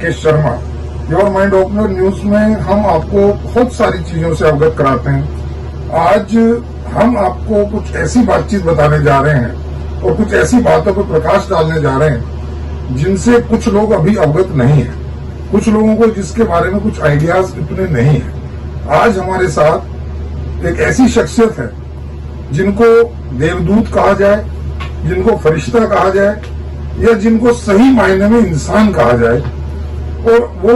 Rakesh Sharma. Your mind opener news में हम आपको बहुत सारी चीजों से अवगत कराते हैं। आज हम आपको कुछ ऐसी बातचीत बताने जा रहे हैं और कुछ ऐसी बातों पर प्रकाश डालने जा रहे हैं जिनसे कुछ लोग अभी अवगत नहीं है, कुछ लोगों को जिसके बारे में कुछ आइडियाज इतने नहीं है। आज हमारे साथ एक ऐसी शख्सियत है जिनको देवदूत कहा जाए, जिनको फरिश्ता कहा जाए, या जिनको सही मायने में इंसान कहा जाए, और वो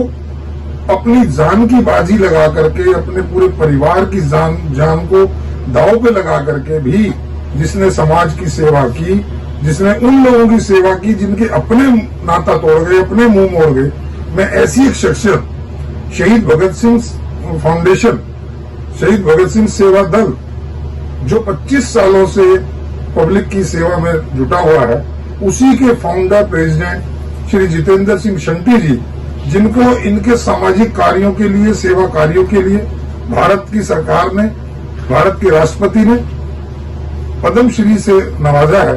अपनी जान की बाजी लगा करके, अपने पूरे परिवार की जान को दांव पे लगा करके भी जिसने समाज की सेवा की, जिसने उन लोगों की सेवा की जिनके अपने नाता तोड़ गए, अपने मुंह मोड़ गए। मैं ऐसी एक शख्सियत शहीद भगत सिंह फाउंडेशन, शहीद भगत सिंह सेवा दल, जो 25 सालों से पब्लिक की सेवा में जुटा हुआ है, उसी के फाउंडर प्रेसिडेंट श्री जितेंद्र सिंह शंटी जी, जिनको इनके सामाजिक कार्यों के लिए, सेवा कार्यों के लिए भारत की सरकार ने, भारत के राष्ट्रपति ने पद्म श्री से नवाजा है।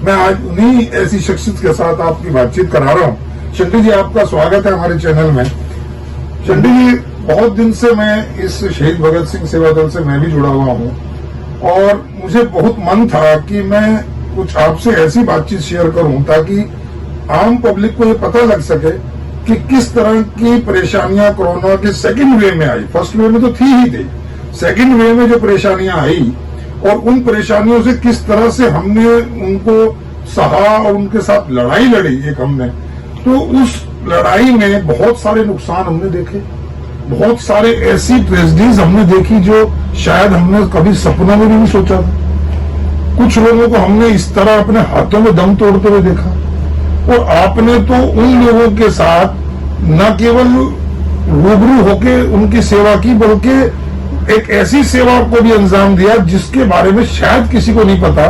मैं आज उन्हीं ऐसी शख्सियत के साथ आपकी बातचीत करा रहा हूं। शंटी जी, आपका स्वागत है हमारे चैनल में। शंटी जी, बहुत दिन से मैं इस शहीद भगत सिंह सेवा दल से मैं भी जुड़ा हुआ हूं और मुझे बहुत मन था कि मैं कुछ आपसे ऐसी बातचीत शेयर करूं ताकि आम पब्लिक को ये पता लग सके कि किस तरह की परेशानियां कोरोना के सेकंड वेव में आई। फर्स्ट वेव में तो थी ही थी, सेकंड वेव में जो परेशानियां आई और उन परेशानियों से किस तरह से हमने उनको सहा और उनके साथ लड़ाई लड़ी एक हमने, तो उस लड़ाई में बहुत सारे नुकसान हमने देखे, बहुत सारे ऐसी ट्रेजेडीज हमने देखी जो शायद हमने कभी सपनों में भी नहीं सोचा था। कुछ लोगों को हमने इस तरह अपने हाथों में दम तोड़ते हुए देखा, और आपने तो उन लोगों के साथ न केवल रूबरू होके उनकी सेवा की, बल्कि एक ऐसी सेवा को भी अंजाम दिया जिसके बारे में शायद किसी को नहीं पता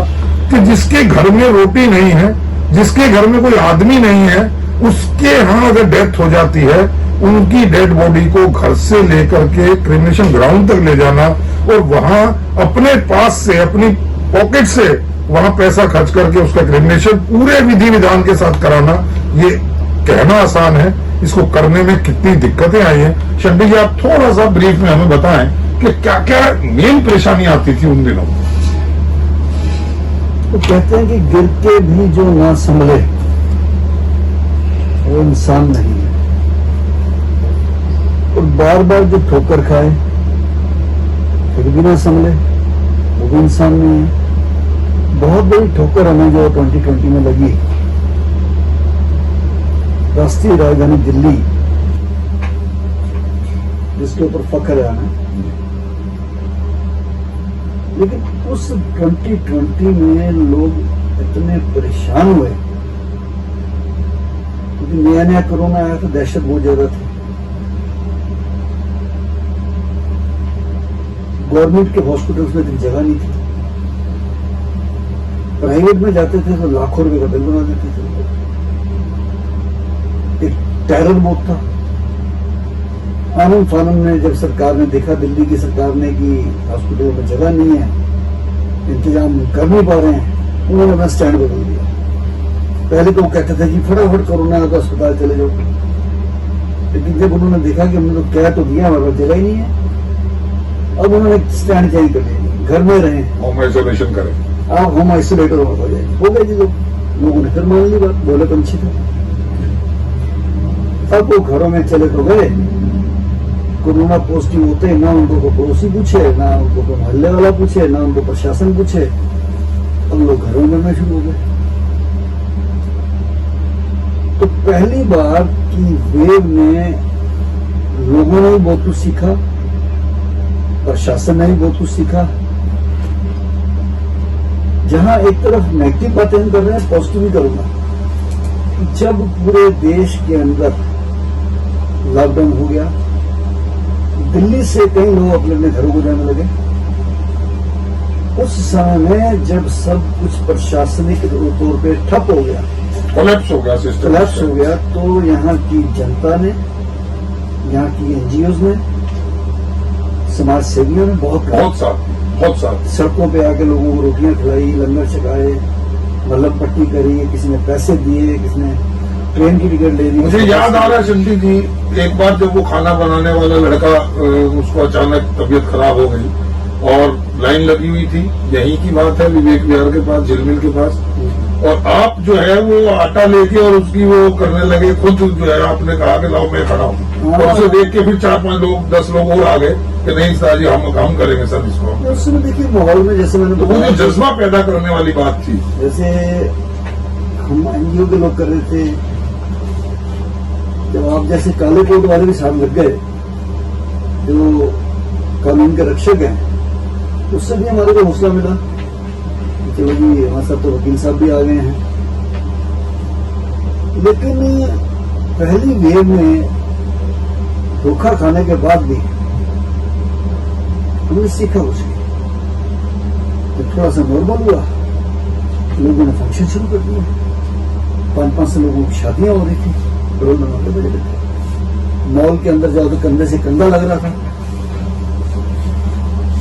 कि जिसके घर में रोटी नहीं है, जिसके घर में कोई आदमी नहीं है, उसके यहाँ अगर डेथ हो जाती है, उनकी डेड बॉडी को घर से लेकर के क्रिमेशन ग्राउंड तक ले जाना और वहां अपने पास से, अपनी पॉकेट से वहां पैसा खर्च करके उसका क्रिमेशन पूरे विधि विधान के साथ कराना, ये कहना आसान है, इसको करने में कितनी दिक्कतें आई हैं। शंटी जी, आप थोड़ा सा ब्रीफ में हमें बताएं कि क्या क्या मेन परेशानी आती थी उन दिनों। तो कहते हैं कि गिर के भी जो ना संभले वो इंसान नहीं है, और बार बार जो ठोकर खाए फिर भी ना संभले वो भी इंसान नहीं है। बहुत बड़ी ठोकर हमें जो 2020 में लगी, राष्ट्रीय राजधानी दिल्ली जिसके ऊपर फख्र है हमें, लेकिन उस 2020 में लोग इतने परेशान हुए क्योंकि नया नया कोरोना आया तो दहशत बहुत ज्यादा थी। गवर्नमेंट के हॉस्पिटल्स में इतनी जगह नहीं थी, प्राइवेट में जाते थे तो लाखों रुपए का बिल बना देते थे। एक टेरर बहुत था। आनंद फानन ने जब सरकार ने देखा, दिल्ली की सरकार ने, कि हॉस्पिटल में जगह नहीं है, इंतजाम कर नहीं पा रहे हैं, उन्होंने अपना स्टैंड बदल दिया। पहले तो वो कहते थे कि फटाफट कोरोना है तो अस्पताल चले जाओ, लेकिन जब उन्होंने देखा कि हमने तो कह तो दिया, हमारे पास जगह ही नहीं है, अब उन्होंने स्टैंड चेंज कर लिया, घर में रहे, होम आइसोलेशन करें, आप होम आइसोलेटर हो जाए, हो गए जी। लोगों ने फिर मान ली बात, बोले पंछी थे। अब वो घरों में चले तो गए, कोरोना पॉजिटिव होते हैं, ना उनको पड़ोसी पूछे, ना उनको मोहल्ले वाला पूछे, ना उनको प्रशासन पूछे, अब लोग घरों में रहना शुरू हो गए। तो पहली बार की वेव में लोगों ने भी बहुत कुछ सीखा, प्रशासन ने भी बहुत कुछ सीखा। जहां एक तरफ नेगेटिव बातें हम कर रहे हैं, पॉजिटिव भी करूंगा। जब पूरे देश के अंदर लॉकडाउन हो गया, दिल्ली से कई लोग अपने अपने घरों को जाने लगे। उस समय में जब सब कुछ प्रशासनिक तौर पे ठप हो गया, कोलैप्स हो गया, सिस्टम कोलैप्स हो गया, तो यहाँ की जनता ने, यहाँ की एनजीओज ने, समाज सेवियों ने बहुत साथ सड़कों पे आके लोगों को रोटियां खिलाई, लंगर छकाए, मल्लम पट्टी करी, किसी ने पैसे दिए, किसी ने ट्रेन की टिकट ले ली। मुझे याद आ रहा है चंडी जी, एक बार जब वो खाना बनाने वाला लड़का उसको अचानक तबीयत खराब हो गई और लाइन लगी हुई थी, यहीं की बात है, विवेक विहार के पास, झिलमिल के पास, और आप जो है वो आटा लेके और उसकी वो करने लगे, खुद जो है आपने कहा कि लाओ मैं खड़ा हूँ, और उसे देख के फिर 4-5 लोग 10 लोग और आ गए कि नहीं सर जी हम करेंगे सर इसको। उस समय देखिए माहौल में, जैसे मैंने तो वो जो जज्बा पैदा करने वाली बात थी, जैसे हम एनजीओ के लोग कर रहे थे, जब आप जैसे काले कोट वाले भी साथ लग गए जो कानून के रक्षक हैं, उससे भी हमारे को हौसला मिला। चलो जी हमारे साथ तो वकील साहब भी आ गए हैं। लेकिन पहली वेव में धोखा खाने के बाद भी हमने सीखा उससे। जब थोड़ा सा नॉर्मल हुआ, लोगों ने फंक्शन शुरू कर दिया, 500 लोगों की शादियां हो रही थी, करोड़ नंबर बजे थे। मॉल के अंदर जाओ तो कंधे से कंधा लग रहा था,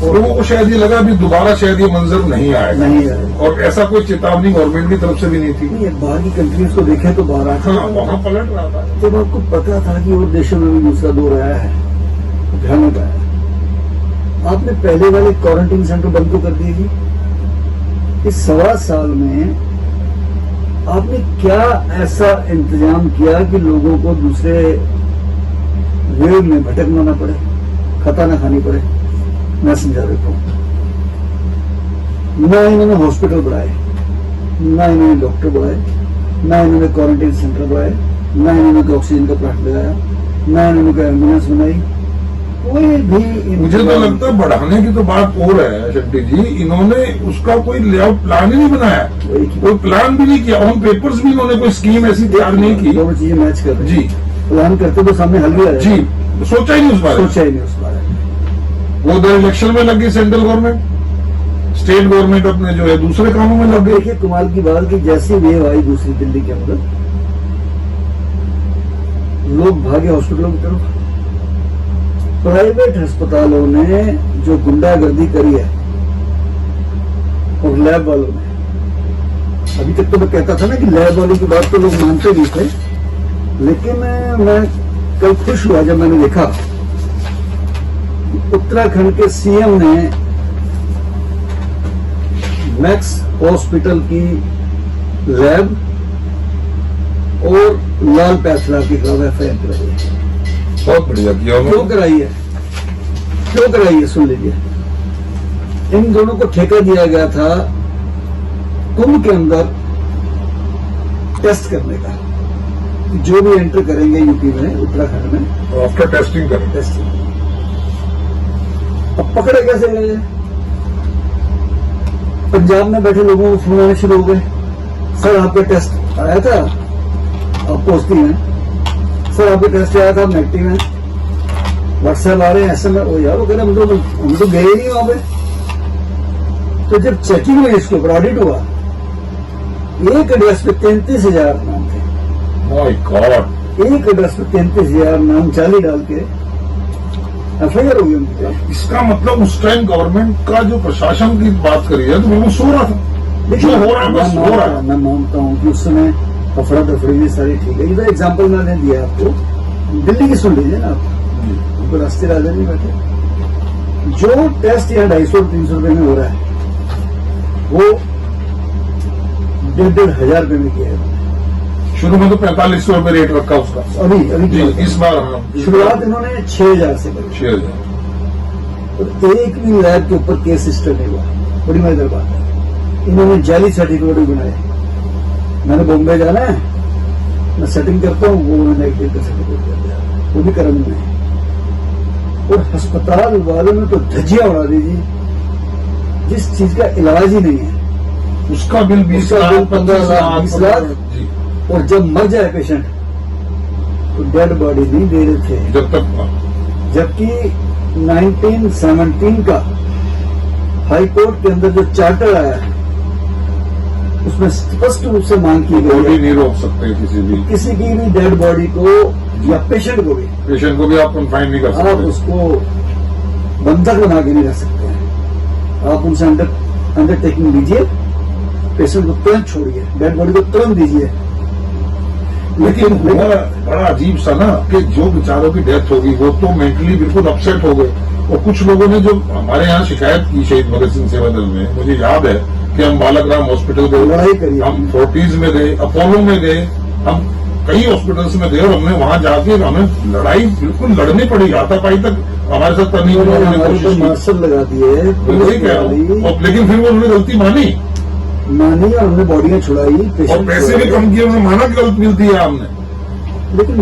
और लोगों को शायद ये लगा भी दोबारा शायद ये मंजर नहीं आएगा, नहीं आएगा। और ऐसा कोई चेतावनी गवर्नमेंट की तरफ से भी नहीं थी। नहीं, बाहर की कंट्रीज को देखे तो बाहर हाँ, वहां पलट रहा था। जब आपको पता था कि और देशों में भी दूसरा दौर आया है, भयानक आया, आपने पहले वाले क्वारंटीन सेंटर बंद तो कर दिए जी। इस 1.25 साल में आपने क्या ऐसा इंतजाम किया कि लोगों को दूसरे वेव में भटकना न पड़े, खता न खानी पड़े? मैं समझा देता हूं। ना इन्होंने हॉस्पिटल बढ़ाए, ना इन्होंने डॉक्टर बढ़ाए, ना इन्होंने क्वारंटीन सेंटर बढ़ाए, ना इन्होंने ऑक्सीजन का प्लांट लगाया, ना इन्होंने कोई एम्बुलेंस बनाई, कोई भी। मुझे तो लगता है बढ़ाने की तो बात और है शेट्टी जी, इन्होंने उसका कोई लेआउट प्लान ही नहीं बनाया, कोई प्लान भी नहीं किया, ऑन पेपर्स भी इन्होंने कोई स्कीम ऐसी तैयार नहीं की। दोनों चीजें मैच कर रही जी, प्लान करते तो सामने हल भी आया जी, सोचा ही नहीं उस बारे में। सोचा ही नहीं उस बारे में। वो उधर इलेक्शन में लग गई सेंट्रल गवर्नमेंट, स्टेट गवर्नमेंट अपने जो है दूसरे कामों में लग गई। देखिए कमाल की बात कि जैसी वेव आई दूसरी दिल्ली के अंदर, लोग भागे हॉस्पिटलों की तरफ। प्राइवेट अस्पतालों ने जो गुंडागर्दी करी है और लैब वालों ने, अभी तक तो मैं कहता था ना कि लैब वालों की बात तो लोग मानते भी थे, लेकिन मैं कल खुश हुआ जब मैंने देखा उत्तराखंड के सीएम ने मैक्स हॉस्पिटल की लैब और लाल पैथला के खिलाफ एफआईआर कराई है। बहुत बढ़िया किया क्यों कराई है? क्यों कराई है? सुन लीजिए। इन दोनों को ठेका दिया गया था कुंभ के अंदर टेस्ट करने का, जो भी एंटर करेंगे यूपी में, उत्तराखंड में, आफ्टर टेस्टिंग करें। टेस्टिंग। अब पकड़े कैसे गए? पंजाब में बैठे लोगों को फोन आने शुरू हो गए, सर आपका टेस्ट आया था, आप पहुंचती हैं, सर आपका टेस्ट आया था, नेगेटिव है, व्हाट्सएप आ रहे हैं, SMS। ओ यार वो कह रहे हम तो गए ही नहीं वहां पे। तो जब चेकिंग हुई, इसके ऊपर ऑडिट हुआ, एक एड्रेस पे 33,000 नाम थे। माय गॉड, एक एड्रेस पे 33,000 नाम चाली डाल के एफआईआर हो गई उनकी। इसका मतलब उस टाइम गवर्नमेंट का जो प्रशासन की बात करी है तो वो सो रहा था। देखिए हो रहा है बस हो रहा है। मैं मानता हूँ कि उस समय अफड़ा तफड़ी भी सारी ठीक है। इधर एग्जाम्पल मैंने दिया आपको, दिल्ली की सुन लीजिए ना आप, उनको रास्ते राजा नहीं बैठे। जो टेस्ट यहाँ 250-300 रुपए में हो रहा है, वो 1,500 रुपए में किया है। शुरू में तो 4500 रुपए रेट रखा उसका, अभी जी, इस बार हाँ, शुरुआत इन्होंने 6,000 से करी। 6,000। और एक भी लैब के ऊपर केस रजिस्टर नहीं हुआ। बड़ी मजेदार बात है, इन्होंने जाली सर्टिफिकेट भी बनाए। मैंने बॉम्बे जाना है, मैं सेटिंग करता हूँ, वो उन्होंने नेगेटिव का सर्टिफिकेट कर दिया, वो भी कर्म में। और अस्पताल वालों ने तो धज्जियां उड़ा दी जी, जिस चीज का इलाज ही नहीं है उसका बिल 20 उसका बिल लाख 15 लाख 20 लाख। जी, और जब मर जाए पेशेंट तो डेड बॉडी नहीं दे रहे थे। जब तक जबकि 1917 का हाई कोर्ट के अंदर जो चार्टर आया है, उसमें स्पष्ट रूप से मांग की गई बॉडी है नहीं रोक सकते किसी की भी डेड बॉडी को या पेशेंट को भी, पेशेंट को भी आप कन्फाइन नहीं कर आप सकते। उसको बंधक बना के नहीं रख सकते हैं। आप उनसे अंडरटेकिंग लीजिए, पेशेंट को तुरंत छोड़िए, डेड बॉडी को तुरंत दीजिए। लेकिन हुआ बड़ा अजीब सा ना कि जो बेचारों की डेथ होगी वो तो मेंटली बिल्कुल अपसेट हो गए। और कुछ लोगों ने जो हमारे यहाँ शिकायत की शहीद भगत सिंह सेवा दल में, मुझे याद है कि हम बालक राम हॉस्पिटल लड़ाई गए, करी, हम फोर्टीज में गए, अपोलो में गए, हम कई हॉस्पिटल्स में गए और हमने वहां जाके हमें लड़ाई बिल्कुल लड़नी पड़ी, हाथापाई तक हमारे साथ करने की हमारे कोशिश को की। मार्शल लगा दिए, वही कह रहा हूं। और लेकिन फिर वो उन्होंने गलती मानी मानी और हमने बॉडियां छुड़ाई, और पेशेंट पैसे भी कम किए, उन्होंने माना कि गलत मिलती है हमने। लेकिन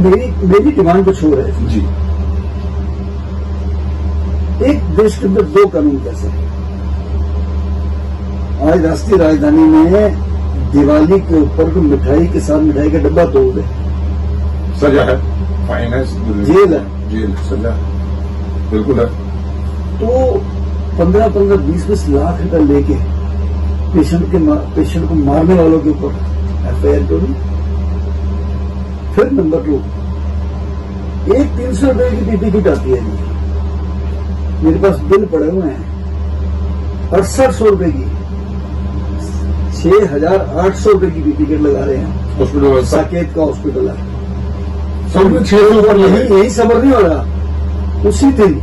मेरी डिमांड कुछ हो रही थी। जी, एक देश के अंदर दो कानून कैसे हैं? आज राष्ट्रीय राजधानी में दिवाली के ऊपर को मिठाई के साथ मिठाई का डब्बा तोड़ दे, सजा है, फाइन है, जेल है। जेल सजा बिल्कुल है। तो 15-15, 20-20 लाख रुपए लेके पेशेंट को मारने वालों के ऊपर एफआईआर करूं। फिर नंबर 2, एक 300 रुपए की पीपी किट आती है जी, मेरे पास बिल पड़े हुए हैं 6800 रुपए की, 6800 रुपए की पीपी किट लगा रहे हैं। हॉस्पिटल साकेत का हॉस्पिटल है, सब में 600 पर लगे। यही सबर नहीं हो रहा। उसी दिन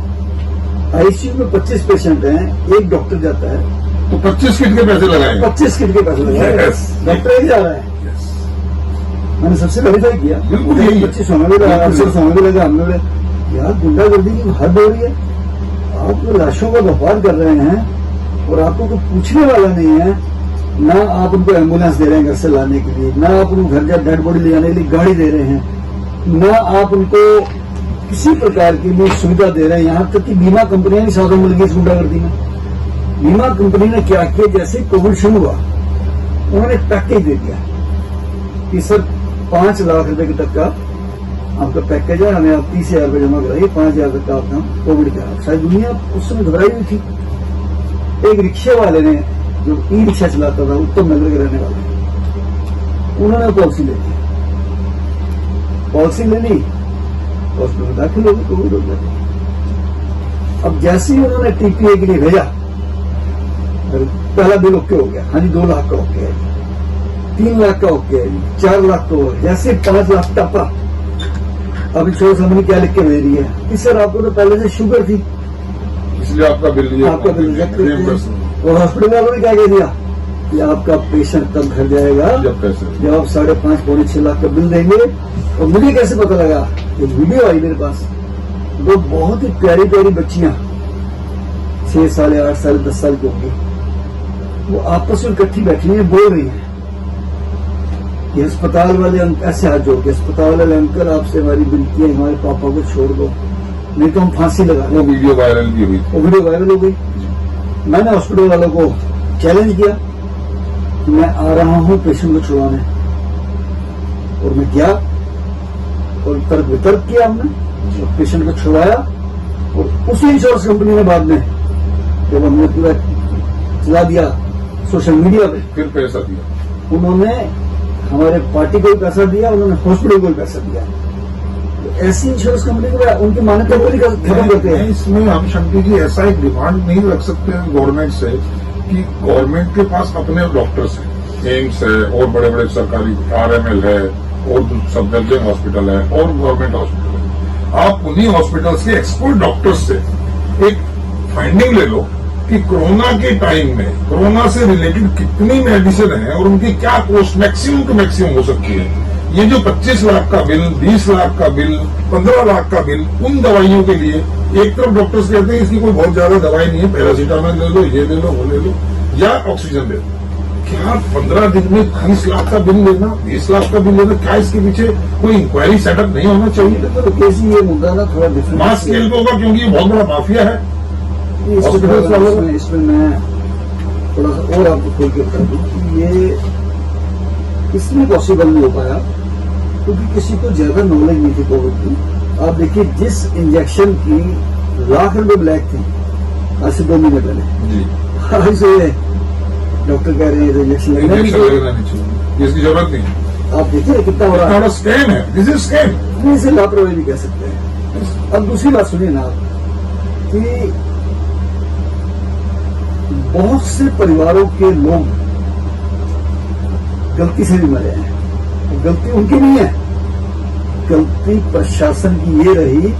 आईसीयू में 25 पेशेंट हैं, एक डॉक्टर जाता है तो 25 किट के पैसे लगाए। 25 किट के पैसे लगाए, Yes. डॉक्टर ही जा रहा है। मैंने सबसे वेरीफाई किया, बिल्कुल यही है। 25 होने भी लगा, 68 होने भी लगा। हमने बोले यार गुंडागर्दी की हद हो रही है, आप तो लाशों का व्यापार कर रहे हैं और आपको कोई पूछने वाला नहीं है। ना आप उनको एम्बुलेंस दे रहे हैं घर से लाने के लिए, ना आप उनको घर का डेड बॉडी ले जाने के लिए गाड़ी दे रहे हैं, ना आप उनको किसी प्रकार की भी सुविधा दे रहे हैं। यहाँ तक कि बीमा कंपनियां भी साधन मिल गई इस गुंडागर्दी में। बीमा कंपनी ने क्या किया, जैसे कोविड शुरू हुआ उन्होंने पैकेज दे दिया कि सर 5 लाख रुपए तक का आपका पैकेज है, हमें आप 30,000 रुपये जमा कराइए, 5,000 तक का आपका कोविड का। सारी दुनिया उस समय घबराई हुई थी। एक रिक्शे वाले ने, जो ई रिक्शा चलाता था, उत्तम नगर के रहने वाले, उन्होंने पॉलिसी ले ली, पॉलिसी ले ली, हॉस्पिटल में दाखिल हो गए, कोविड हो गया। अब जैसे ही उन्होंने टीपीए के लिए भेजा, पहला बिल ओके हो गया, हाँ जी 2 लाख का ओके है, 3 लाख का ओके है, 4 लाख तो जैसे 5 लाख टपा, अभी छोड़ समझ क्या लिख के भेज रही है कि सर आपको तो पहले से शुगर थी, इसलिए आपका बिल ये आपका बिल रिजेक्ट कर claim दिया। कर सकते और हॉस्पिटल वालों ने क्या कह दिया कि आपका पेशेंट तब घर जाएगा हैं जब पैसे। जब आप 5.5-6 लाख का बिल देंगे। और मुझे कैसे पता लगा, ये वीडियो आई मेरे पास, 2 बहुत ही प्यारी प्यारी बच्चियां 6 साल, 8 साल, 10 साल की होंगी, वो आपस में इकट्ठी बैठी हैं, बोल रही हैं कि अस्पताल वाले ऐसे हाथ जोड़ के, अस्पताल वाले अंकल आपसे हमारी विनती है, हमारे पापा को छोड़ दो, नहीं तो हम फांसी लगा वो दें। वीडियो वायरल भी हुई। वो वीडियो वायरल हो गई। मैंने हॉस्पिटल वालों को चैलेंज किया कि मैं आ रहा हूं पेशेंट को छुड़वाने, और मैं गया और तर्क वितर्क किया हमने, और पेशेंट को छुड़वाया। और उसी इंश्योरेंस कंपनी ने बाद में जब हमने पूरा चला दिया सोशल मीडिया पे, फिर पैसा दिया। उन्होंने हमारे पार्टी को भी पैसा दिया, उन्होंने हॉस्पिटल को भी पैसा दिया। तो ऐसी इंश्योरेंस कंपनी को उनकी मान्यता को भी खत्म करते हैं। इसमें हम शंकर जी ऐसा एक डिमांड नहीं रख सकते हैं गवर्नमेंट से कि गवर्नमेंट के पास अपने डॉक्टर्स हैं, एम्स है और बड़े बड़े सरकारी RML है और सफदरजंग हॉस्पिटल है और गवर्नमेंट हॉस्पिटल है। आप उन्हीं हॉस्पिटल्स के एक्सपर्ट डॉक्टर्स से एक फाइंडिंग ले लो कि कोरोना के टाइम में कोरोना से रिलेटेड कितनी मेडिसिन है और उनकी क्या कॉस्ट मैक्सिमम टू मैक्सिमम हो सकती है। ये जो 25 लाख का बिल, 20 लाख का बिल, 15 लाख का बिल उन दवाइयों के लिए, एक तरफ डॉक्टर्स कहते हैं इसकी कोई बहुत ज्यादा दवाई नहीं है, पैरासीटामोल ले लो, ये ले लो, वो ले लो, या ऑक्सीजन ले लो। क्या 15 दिन में 30 लाख का बिल लेना, 20 लाख का बिल लेना, क्या इसके पीछे कोई इंक्वायरी सेटअप नहीं होना चाहिए? तो कैसी ये मुद्दा ना थोड़ा डिफरेंट मास स्केल पे होगा क्योंकि ये बहुत बड़ा माफिया है। इसमें मैं थोड़ा सा और आपको खोल के बता दूं कि ये इसमें पॉसिबल नहीं हो पाया क्योंकि किसी को ज्यादा नॉलेज नहीं थी कोविड की। आप देखिए जिस इंजेक्शन की लाख रुपए ब्लैक थी आज से 2 महीने पहले, जी आज से डॉक्टर कह रहे हैं इंजेक्शन लगना नहीं इंजेक्शन चाहिए। लगना नहीं चाहिए, इसकी जरूरत नहीं। आप देखिए कितना बड़ा बड़ा स्कैम है, दिस इज स्कैम। नहीं, इसे लापरवाही भी कह सकते हैं। अब दूसरी बात सुनिए ना आप कि बहुत से परिवारों के लोग गलती से भी मरे हैं, गलती उनकी नहीं है, गलती प्रशासन की ये रही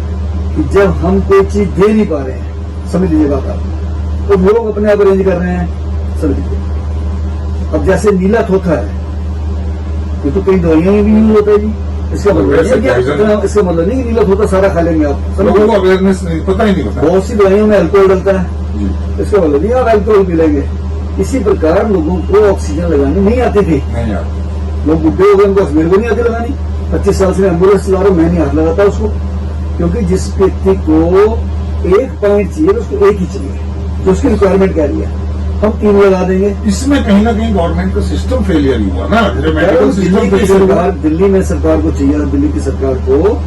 कि जब हम कोई चीज दे नहीं पा रहे हैं, समझ लीजिए बात आप, तो लोग अपने आप अरेंज कर रहे हैं, समझ लीजिए। अब जैसे नीला थोथा है, ये तो कई दवाइयां में भी यूज होता है जी, इसका मतलब नहीं है कि इसका मतलब नहीं कि नीला थोथा सारा खा लेंगे आप, लोगों को अवेयरनेस नहीं, पता ही नहीं होता। बहुत सी दवाइयों में अल्कोहल डलता है, इसका मतलब नहीं आप अल्कोहल पी लेंगे। इसी प्रकार लोगों को ऑक्सीजन लगानी नहीं आती थी, नहीं यार, लोग बुढ़े हो गए, उनको मेरे को नहीं आती लगानी। 25 साल से मैं एम्बुलेंस चला रहा हूँ, मैं नहीं हाथ लगाता उसको, क्योंकि जिस व्यक्ति को एक पॉइंट चाहिए उसको एक ही चाहिए, जो उसकी रिक्वायरमेंट कह रही है, हम 3 लगा देंगे। इसमें कहीं ना कहीं गवर्नमेंट का सिस्टम फेलियर हुआ ना, जो मेडिकल सिस्टम दिल्ली की फेलियर हुआ। सरकार, दिल्ली में सरकार को चाहिए, दिल्ली की सरकार को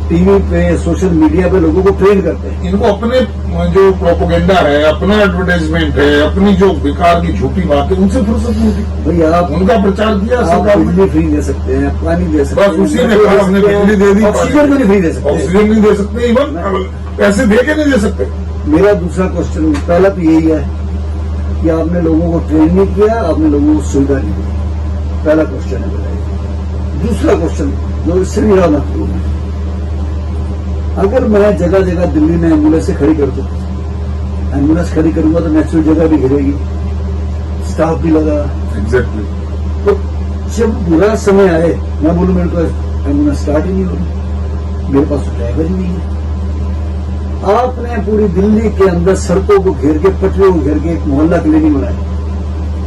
टीवी पे, सोशल मीडिया पे लोगों को ट्रेन करते हैं। इनको अपने जो प्रोपोगेंडा है, अपना एडवर्टाइजमेंट है, अपनी जो बेकार की झूठी बात है, उनसे फुर्सत नहीं थी। भाई आप उनका प्रचार किया आप सरकार ने, बिजली फ्री दे सकते हैं, पानी दे सकते हैं, बस उसी ने कहा हमने बिजली दे दी, ऑक्सीजन को नहीं फ्री दे सकते। ऑक्सीजन नहीं दे सकते, इवन पैसे दे के नहीं दे सकते। मेरा दूसरा क्वेश्चन, पहला तो यही है कि आपने लोगों को ट्रेन नहीं किया, आपने लोगों को सुविधा नहीं दी, पहला क्वेश्चन है मेरा। दूसरा क्वेश्चन जो इससे भी ज्यादा महत्वपूर्ण है, अगर मैं जगह जगह दिल्ली में एम्बुलेंस खड़ी कर दूं, एम्बुलेंस खड़ी करूंगा तो नेचुरल जगह भी घिरेगी, स्टाफ भी लगा, एग्जैक्टली। तो जब बुरा समय आए, मैं बोलूं मेरे को एम्बुलेंस स्टार्ट ही नहीं होगी, मेरे पास तो ड्राइवर ही नहीं है। आपने पूरी दिल्ली के अंदर सड़कों को घेर के, पटरियों को घेर के एक मोहल्ला क्लिनिक बनाया,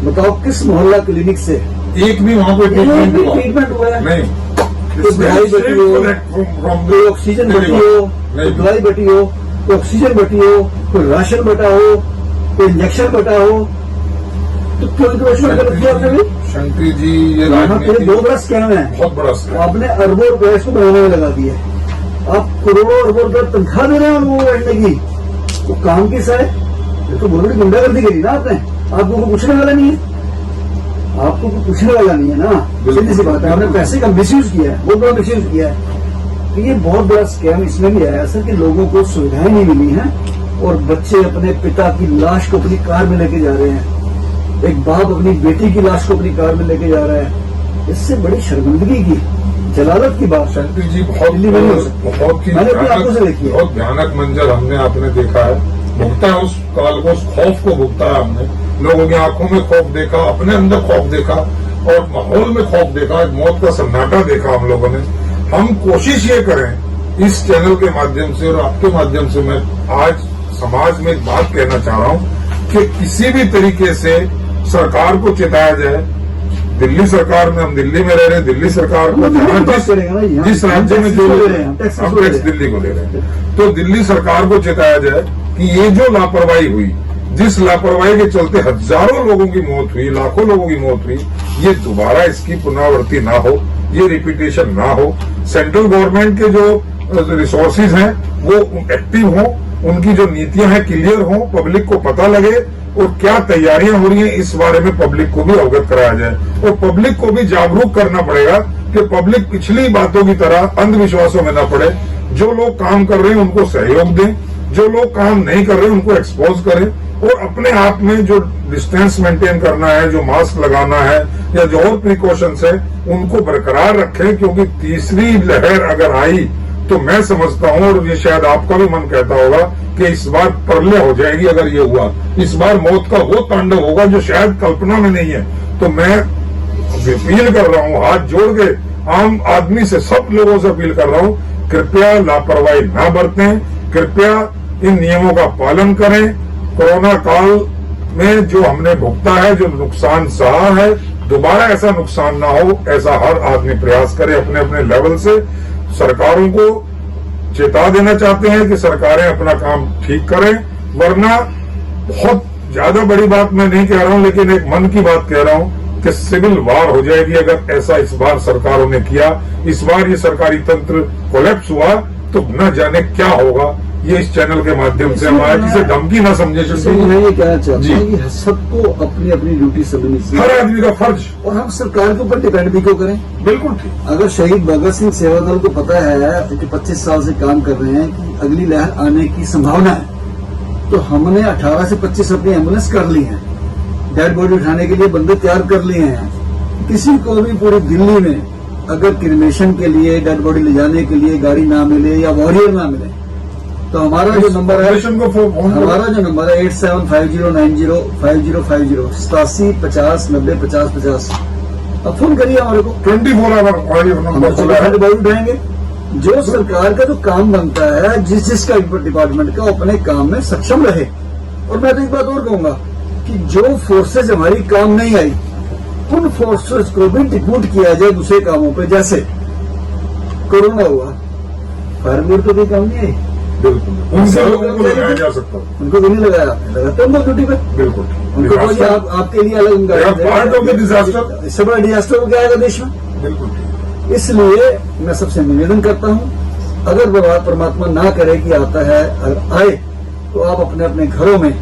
बताओ किस मोहल्ला क्लिनिक से एक भी वहां पे ट्रीटमेंट हुआ है? नहीं, कोई दवाई बटी हो, कोई ऑक्सीजन बटी हो, कोई दवाई बटी हो, कोई ऑक्सीजन बटी हो, कोई राशन बटा हो, कोई इंजेक्शन बटा हो, तो क्यों इतना गलत किया आपने भी? शंकरी जी, ये यहाँ पे बहुत बड़ा स्कैम है, बहुत बड़ा स्कैम। आपने अरबों रुपए इसको बनाने में लगा दिए, आप करोड़ों अरबों रुपए तनख्वाह दे रहे हैं लोगों को बैठने की, तो काम किस है? ये तो बहुत बड़ी गुंडागर्दी करी ना आपने, आपको कोई पूछने वाला नहीं है, आपको कोई पूछने वाला नहीं है ना, सीधी सी बात है, आपने पैसे का मिसयूज किया है, बहुत बड़ा मिसयूज किया है। तो ये बहुत बड़ा स्कैम इसमें भी आया सर कि लोगों को सुविधाएं नहीं मिली हैं और बच्चे अपने पिता की लाश को अपनी कार में लेके जा रहे हैं, एक बाप अपनी बेटी की लाश को अपनी कार में लेके जा रहा है, इससे बड़ी शर्मिंदगी की, जलालत की बात। शंकरी जी, बहुत दिल्ली में नहीं हो सकती। बहुत ही मैंने अपनी आंखों से देखी है। बहुत भयानक मंजर हमने आपने देखा है, भुगता है उस काल को, उस खौफ को भुगता है हमने, लोगों की आंखों में खौफ देखा, अपने अंदर खौफ देखा और माहौल में खौफ देखा, एक मौत का सन्नाटा देखा हम लोगों ने। हम कोशिश ये करें इस चैनल के माध्यम से और आपके माध्यम से, मैं आज समाज में एक बात कहना चाह रहा हूं कि किसी भी तरीके से सरकार को चेताया जाए। दिल्ली सरकार में, हम दिल्ली में रह रहे हैं, दिल्ली सरकार को जिस राज्य में जो हम टैक्स दिल्ली को दे रहे हैं, तो दिल्ली सरकार को चेताया जाए कि ये जो लापरवाही हुई, जिस लापरवाही के चलते हजारों लोगों की मौत हुई, लाखों लोगों की मौत हुई, ये दोबारा इसकी पुनरावृत्ति ना हो, ये रिपीटेशन ना हो। सेंट्रल गवर्नमेंट के जो रिसोर्सेज हैं वो एक्टिव हों, उनकी जो नीतियां हैं क्लियर हों, पब्लिक को पता लगे और क्या तैयारियां हो रही हैं इस बारे में पब्लिक को भी अवगत कराया जाए। और पब्लिक को भी जागरूक करना पड़ेगा कि पब्लिक पिछली बातों की तरह अंधविश्वासों में न पड़े। जो लोग काम कर रहे हैं उनको सहयोग दें, जो लोग काम नहीं कर रहे उनको एक्सपोज करें और अपने आप में जो डिस्टेंस मेंटेन करना है, जो मास्क लगाना है या जो और प्रिकॉशंस है उनको बरकरार रखें, क्योंकि तीसरी लहर अगर आई तो मैं समझता हूं और ये शायद आपका भी मन कहता होगा कि इस बार प्रलय हो जाएगी। अगर ये हुआ, इस बार मौत का वो तांडव होगा जो शायद कल्पना में नहीं है। तो मैं अपील कर रहा हूं, हाथ जोड़ के आम आदमी से, सब लोगों से अपील कर रहा हूं, कृपया लापरवाही ना बरतें, कृपया इन नियमों का पालन करें। कोरोना काल में जो हमने भुगता है, जो नुकसान सहा है, दोबारा ऐसा नुकसान ना हो, ऐसा हर आदमी प्रयास करे अपने अपने लेवल से। सरकारों को चेता देना चाहते हैं कि सरकारें अपना काम ठीक करें, वरना बहुत ज्यादा बड़ी बात मैं नहीं कह रहा हूं, लेकिन एक मन की बात कह रहा हूं कि सिविल वार हो जाएगी अगर ऐसा इस बार सरकारों ने किया। इस बार ये सरकारी तंत्र कोलैप्स हुआ तो न जाने क्या होगा। ये इस चैनल के माध्यम से हमारा किसी धमकी ना समझे। मैं ये कहना चाहता हूँ कि सबको अपनी अपनी ड्यूटी समझनी चाहिए, हर आदमी का फर्ज, और हम सरकार के ऊपर डिपेंड भी क्यों करें। बिल्कुल ठीक। अगर शहीद भगत सिंह सेवा दल को पता है कि 25 साल से काम कर रहे हैं कि अगली लहर आने की संभावना है, तो हमने 18 से 25 अपनी एम्बुलेंस कर ली है, डेड बॉडी उठाने के लिए बंदे तैयार कर लिए हैं। किसी को भी पूरी दिल्ली में अगर क्रिमेशन के लिए डेड बॉडी ले जाने के लिए गाड़ी ना मिले या वॉरियर ना मिले तो हमारा जो नंबर है, स्टेशन को फोन करो। हमारा जो नंबर है 8750905050 8750905050। अब फोन करिए हमारे को, 24 आवर नंबर खुला है। बॉडी उठाएंगे। जो सरकार का जो काम बनता है, जिसका डिपार्टमेंट का अपने काम में सक्षम रहे। और मैं तो एक बात और कहूंगा कि जो फोर्सेज हमारी काम नहीं आई उन फोर्सेज को भी डिप्यूट किया जाए दूसरे कामों पे। जैसे कोरोना हुआ, फायर ब्रिगेड तो कोई काम नहीं आई, बिल्कुल उनसे लोगों को लगाया जा सकता है। उनको भी नहीं लगाया, लगाते हैं ड्यूटी पे। बिल्कुल उनको बोलिए आप आपके लिए अलग पार्ट ऑफ द डिजास्टर। इससे बड़ा डिजास्टर क्या आएगा देश में। बिल्कुल इसलिए मैं सबसे निवेदन करता हूं, अगर भगवान परमात्मा ना करे कि आता है, अगर आए तो आप अपने अपने घरों में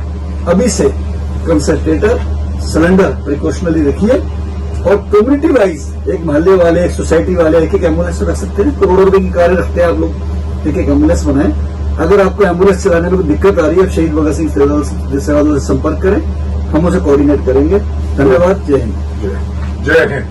अभी से कंसंट्रेटर सिलेंडर प्रिकॉशनली रखिए। और कम्युनिटी वाइज एक मोहल्ले वाले, एक सोसाइटी वाले एक एम्बुलेंस रख सकते हैं। करोड़ों रुपए की कार्य रखते हैं आप लोग, एक एम्बुलेंस बनाएं। अगर आपको एम्बुलेंस चलाने में कोई दिक्कत आ रही है, शहीद भगत सिंह सेवा से संपर्क करें, हम उसे कोऑर्डिनेट करेंगे। धन्यवाद। जय हिंद। जय हिंद।